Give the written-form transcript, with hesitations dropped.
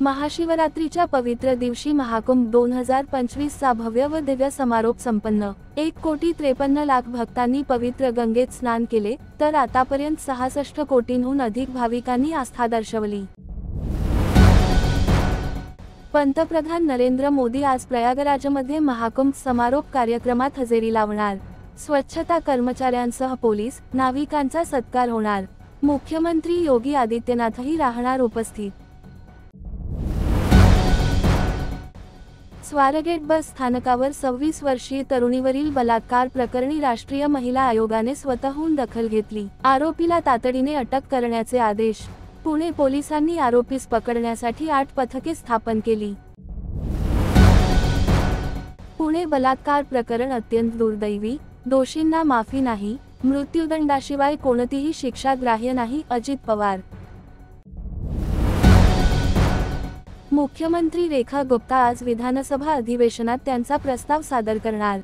महाशिवरात्रीच्या पवित्र दिवशी महाकुंभ 2025चा भव्य व दिव्य समारोप संपन्न। 1,53,00,000 भक्तांनी पवित्र गंगेत स्नान केले, तर आतापर्यंत 66 कोटींहून अधिक भाविकांनी आस्था दर्शवली। पंतप्रधान नरेंद्र मोदी आज प्रयागराजमध्ये महाकुंभ समारोप कार्यक्रमात हजेरी लावणार। स्वच्छता कर्मचाऱ्यांसह पोलीस, नाविकांचा सत्कार होणार। मुख्यमंत्री योगी आदित्यनाथही राहणार उपस्थित। स्वारगेट बस स्थानकावर 26 वर्षीय तरुणीवरील बलात्कार प्रकरणी राष्ट्रीय महिला आयोगाने स्वतःहून दखल घेतली। आरोपीला तातडीने अटक करण्याचे आदेश। पुणे पोलिसांनी आरोपीस पकडण्यासाठी 8 पथके स्थापन केली। पुणे बलात्कार प्रकरण अत्यंत दुर्दैवी, दोषींना माफी नाही, मृत्यूदंडाशिवाय कोणतीही शिक्षा ग्राह्य नाही, अजित पवार। मुख्यमंत्री रेखा गुप्ता आज विधानसभा अधिवेशनात त्यांचा प्रस्ताव सादर करणार।